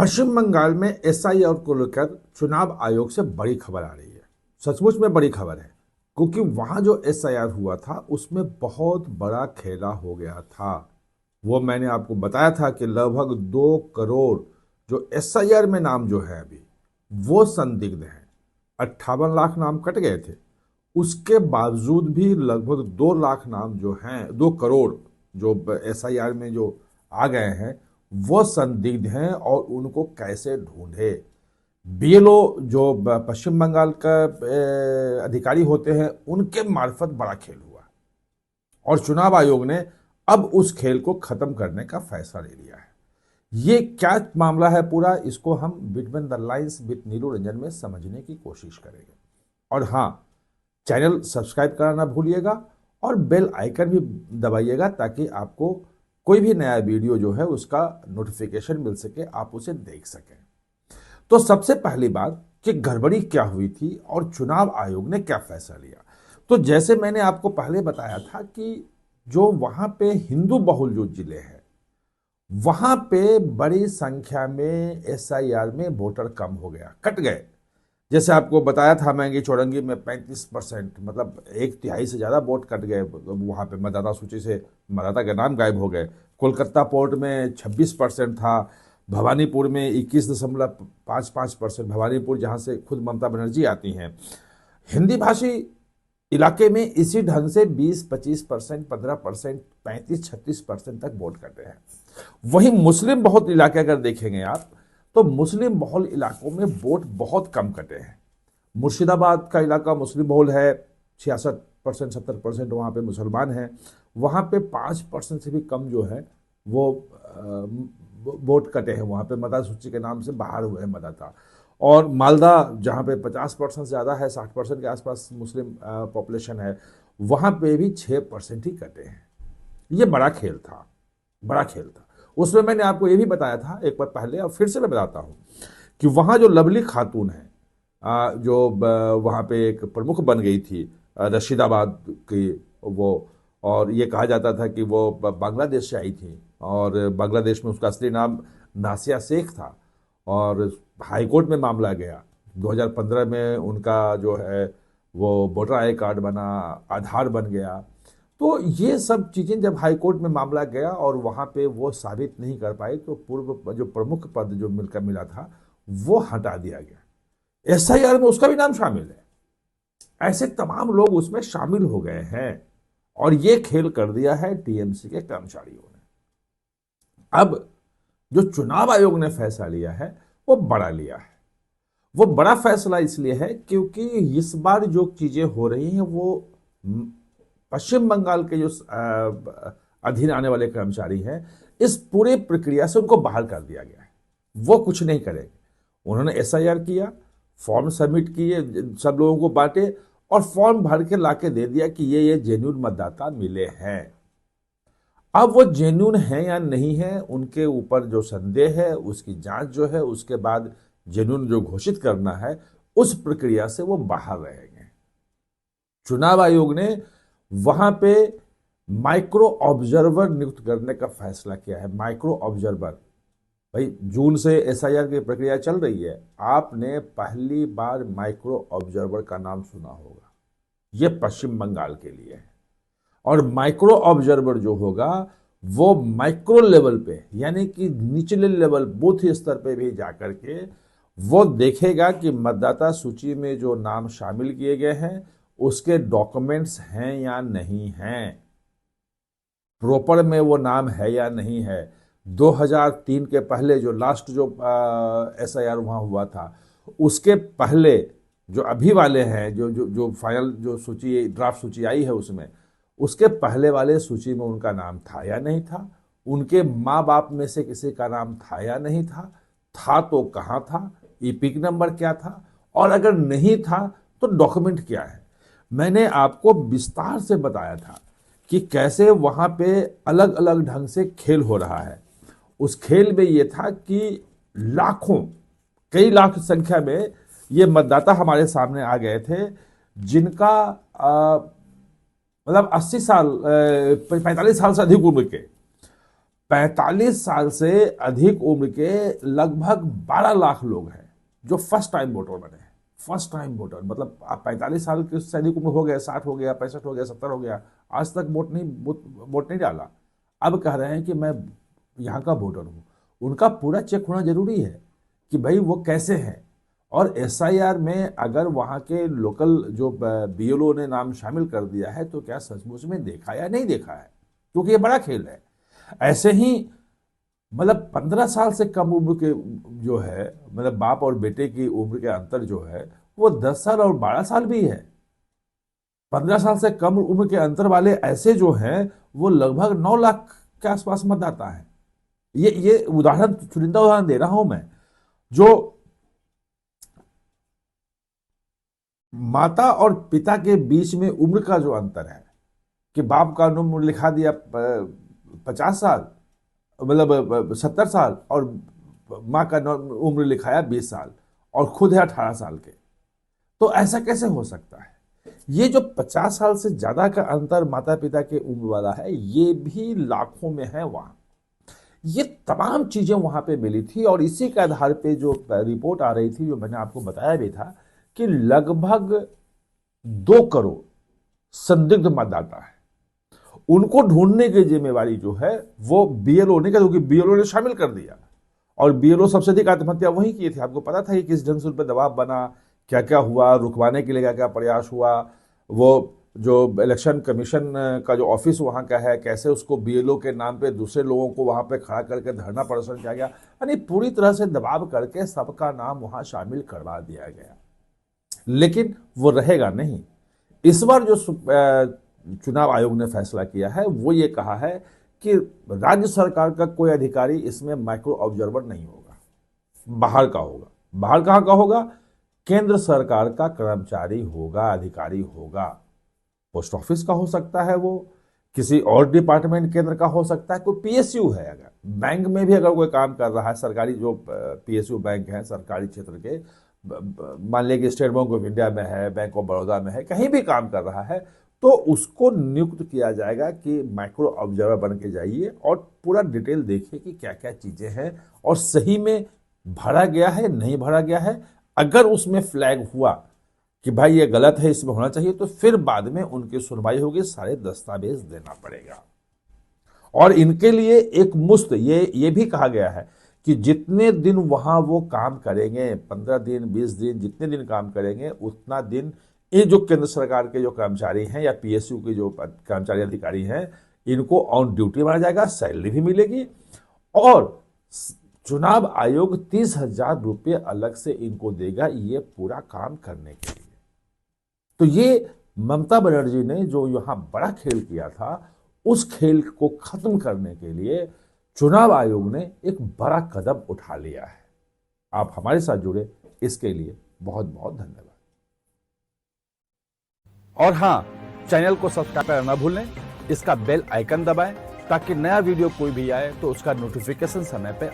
पश्चिम बंगाल में एसआईआर को लेकर चुनाव आयोग से बड़ी खबर आ रही है। सचमुच में बड़ी खबर है, क्योंकि वहां जो एसआईआर हुआ था उसमें बहुत बड़ा खेला हो गया था। वो मैंने आपको बताया था कि लगभग 2 करोड़ जो एसआईआर में नाम जो है अभी वो संदिग्ध हैं। 58 लाख नाम कट गए थे, उसके बावजूद भी लगभग 2 लाख नाम जो हैं, 2 करोड़ जो एसआईआर में जो आ गए हैं वो संदिग्ध हैं और उनको कैसे ढूंढे। बीएलओ जो पश्चिम बंगाल का अधिकारी होते हैं उनके मार्फत बड़ा खेल हुआ और चुनाव आयोग ने अब उस खेल को खत्म करने का फैसला ले लिया है। ये क्या मामला है पूरा, इसको हम बिटवीन द लाइंस विद नीलू रंजन में समझने की कोशिश करेंगे। और हाँ, चैनल सब्सक्राइब करना ना भूलिएगा और बेल आइकन भी दबाइएगा ताकि आपको कोई भी नया वीडियो जो है उसका नोटिफिकेशन मिल सके, आप उसे देख सकें। तो सबसे पहली बात कि गड़बड़ी क्या हुई थी और चुनाव आयोग ने क्या फैसला लिया। तो जैसे मैंने आपको पहले बताया था कि जो वहां पे हिंदू बहुल जो जिले हैं वहां पे बड़ी संख्या में एसआईआर में वोटर कम हो गया, कट गए। जैसे आपको बताया था मैं कि चौरंगी में 35%, मतलब 1/3 से ज्यादा वोट कट गए। वहां पे मतदाता सूची से मतदाता के नाम गायब हो गए। कोलकाता पोर्ट में 26% था, भवानीपुर में 21.55%, भवानीपुर जहां से खुद ममता बनर्जी आती हैं। हिंदी भाषी इलाके में इसी ढंग से 20-25%, 15%, 35-36% तक वोट कटे हैं। वहीं मुस्लिम बहुल इलाके अगर देखेंगे आप तो मुस्लिम बहुल इलाकों में वोट बहुत कम कटे हैं। मुर्शिदाबाद का इलाका मुस्लिम बहुल है, 66%, 70% वहां पे मुसलमान हैं। वहां पे 5% से भी कम जो है वो वोट कटे हैं, वहां पे मतदाता सूची के नाम से बाहर हुए हैं मतदाता। और मालदा जहां पे 50% ज्यादा है, 60% के आसपास मुस्लिम पॉपुलेशन है, वहां पे भी 6% ही कटे हैं। ये बड़ा खेल था, बड़ा खेल था। उसमें मैंने आपको ये भी बताया था एक बार पहले और फिर से मैं बताता हूं कि वहां जो लवली खातून है, जो वहां पे एक प्रमुख बन गई थी रशीदाबाद की वो, और ये कहा जाता था कि वो बांग्लादेश से आई थी और बांग्लादेश में उसका असली नाम नासिया शेख था। और हाईकोर्ट में मामला गया 2015 में, उनका जो है वो वोटर आई कार्ड बना, आधार बन गया। तो ये सब चीजें जब हाईकोर्ट में मामला गया और वहां पे वो साबित नहीं कर पाई तो पूर्व जो प्रमुख पद जो मिलकर मिला था वो हटा दिया गया। एसआईआर में उसका भी नाम शामिल है। ऐसे तमाम लोग उसमें शामिल हो गए हैं और ये खेल कर दिया है टीएमसी के कर्मचारियों ने। अब जो चुनाव आयोग ने फैसला लिया है वो बड़ा लिया है। वो बड़ा फैसला इसलिए है क्योंकि इस बार जो चीजें हो रही हैं वो पश्चिम बंगाल के जो अधीन आने वाले कर्मचारी हैं, इस पूरे प्रक्रिया से उनको बाहर कर दिया गया है। वो कुछ नहीं करेंगे। उन्होंने एसआईआर किया, फॉर्म सबमिट किए, सब लोगों को बांटे और फॉर्म भर के लाके दे दिया कि ये जेन्युइन मतदाता मिले हैं। अब वो जेन्युइन है या नहीं है, उनके ऊपर जो संदेह है उसकी जांच जो है उसके बाद जेन्युइन जो घोषित करना है उस प्रक्रिया से वो बाहर रहेंगे। चुनाव आयोग ने वहां पे माइक्रो ऑब्जर्वर नियुक्त करने का फैसला किया है। माइक्रो ऑब्जर्वर, भाई जून से एसआईआर की प्रक्रिया चल रही है, आपने पहली बार माइक्रो ऑब्जर्वर का नाम सुना होगा। यह पश्चिम बंगाल के लिए है। और माइक्रो ऑब्जर्वर जो होगा वो माइक्रो लेवल पे यानी कि निचले लेवल बूथ स्तर पे भी जाकर के वो देखेगा कि मतदाता सूची में जो नाम शामिल किए गए हैं उसके डॉक्यूमेंट्स हैं या नहीं हैं, प्रॉपर में वो नाम है या नहीं है। 2003 के पहले जो लास्ट जो एसआईआर वहां हुआ था उसके पहले जो अभी वाले हैं, जो जो जो फाइनल जो सूची ड्राफ्ट सूची आई है उसमें, उसके पहले वाले सूची में उनका नाम था या नहीं था, उनके माँ बाप में से किसी का नाम था या नहीं था तो कहाँ था, ईपिक नंबर क्या था, और अगर नहीं था तो डॉक्यूमेंट क्या है। मैंने आपको विस्तार से बताया था कि कैसे वहां पे अलग अलग ढंग से खेल हो रहा है। उस खेल में यह था कि लाखों, कई लाख संख्या में ये मतदाता हमारे सामने आ गए थे जिनका मतलब 80 साल 45 साल से अधिक उम्र के 45 साल से अधिक उम्र के लगभग 12 लाख लोग हैं जो फर्स्ट टाइम वोटर बने हैं। फर्स्ट टाइम वोटर मतलब आप 45 साल के से अधिक उम्र हो गया, 60 हो गया, 65 हो गया, 70 हो गया, आज तक वोट नहीं डाला, अब कह रहे हैं कि मैं यहाँ का वोटर हूँ। उनका पूरा चेक होना जरूरी है कि भाई वो कैसे हैं। और एसआईआर में अगर वहाँ के लोकल जो बीएलओ ने नाम शामिल कर दिया है तो क्या सचमुच में देखा या नहीं देखा है, क्योंकि ये बड़ा खेल है। ऐसे ही मतलब 15 साल से कम उम्र के जो है, मतलब बाप और बेटे की उम्र के अंतर जो है वो 10 साल और 12 साल भी है। 15 साल से कम उम्र के अंतर वाले ऐसे जो हैं वो लगभग 9 लाख के आसपास मतदाता है। ये उदाहरण, चुनिंदा उदाहरण दे रहा हूं मैं। जो माता और पिता के बीच में उम्र का जो अंतर है कि बाप का उम्र लिखा दिया 50 साल, मतलब 70 साल, और माँ का उम्र लिखाया 20 साल और खुद है 18 साल के, तो ऐसा कैसे हो सकता है? ये जो 50 साल से ज्यादा का अंतर माता पिता के उम्र वाला है, ये भी लाखों में है वहां। ये तमाम चीजें वहां पे मिली थी और इसी के आधार पे जो रिपोर्ट आ रही थी, जो मैंने आपको बताया भी था, कि लगभग 2 करोड़ संदिग्ध मतदाता है। उनको ढूंढने की जिम्मेवारी जो है वो बीएलओ ने, क्योंकि बीएलओ ने शामिल कर दिया। और बीएलओ सबसे अधिक आत्महत्या वही की थी। आपको पता था कि किस ढंग से उन पर दबाव बना, क्या क्या हुआ, रुकवाने के लिए क्या क्या प्रयास हुआ, वो जो इलेक्शन कमीशन का जो ऑफिस वहाँ का है, कैसे उसको बीएलओ के नाम पे दूसरे लोगों को वहाँ पे खड़ा करके धरना प्रदर्शन किया गया, यानी पूरी तरह से दबाव करके सबका नाम वहाँ शामिल करवा दिया गया। लेकिन वो रहेगा नहीं। इस बार जो चुनाव आयोग ने फैसला किया है वो ये कहा है कि राज्य सरकार का कोई अधिकारी इसमें माइक्रो ऑब्जर्वर नहीं होगा, बाहर का होगा। बाहर कहाँ का होगा? केंद्र सरकार का कर्मचारी होगा, अधिकारी होगा। पोस्ट ऑफिस का हो सकता है, वो किसी और डिपार्टमेंट केंद्र का हो सकता है, कोई पीएसयू है, अगर बैंक में भी अगर कोई काम कर रहा है, सरकारी जो पीएसयू बैंक है सरकारी क्षेत्र के, मान लिया कि स्टेट बैंक ऑफ इंडिया में है, बैंक ऑफ बड़ौदा में है, कहीं भी काम कर रहा है, तो उसको नियुक्त किया जाएगा कि माइक्रो ऑब्जर्वर बन के जाइए और पूरा डिटेल देखिए कि क्या क्या चीजें हैं और सही में भरा गया है नहीं भरा गया है। अगर उसमें फ्लैग हुआ कि भाई ये गलत है, इसमें होना चाहिए, तो फिर बाद में उनकी सुनवाई होगी, सारे दस्तावेज देना पड़ेगा। और इनके लिए एक मुश्त ये भी कहा गया है कि जितने दिन वहां वो काम करेंगे, 15 दिन 20 दिन, जितने दिन काम करेंगे उतना दिन ये जो केंद्र सरकार के जो कर्मचारी हैं या पीएसयू के जो कर्मचारी अधिकारी हैं, इनको ऑन ड्यूटी माना जाएगा, सैलरी भी मिलेगी और चुनाव आयोग 30,000 रुपये अलग से इनको देगा ये पूरा काम करने के लिए। तो ये ममता बनर्जी ने जो यहां बड़ा खेल किया था, उस खेल को खत्म करने के लिए चुनाव आयोग ने एक बड़ा कदम उठा लिया है। आप हमारे साथ जुड़े, इसके लिए बहुत बहुत धन्यवाद। और हाँ, चैनल को सब्सक्राइब करना ना भूलें, इसका बेल आइकन दबाएं ताकि नया वीडियो कोई भी आए तो उसका नोटिफिकेशन समय पे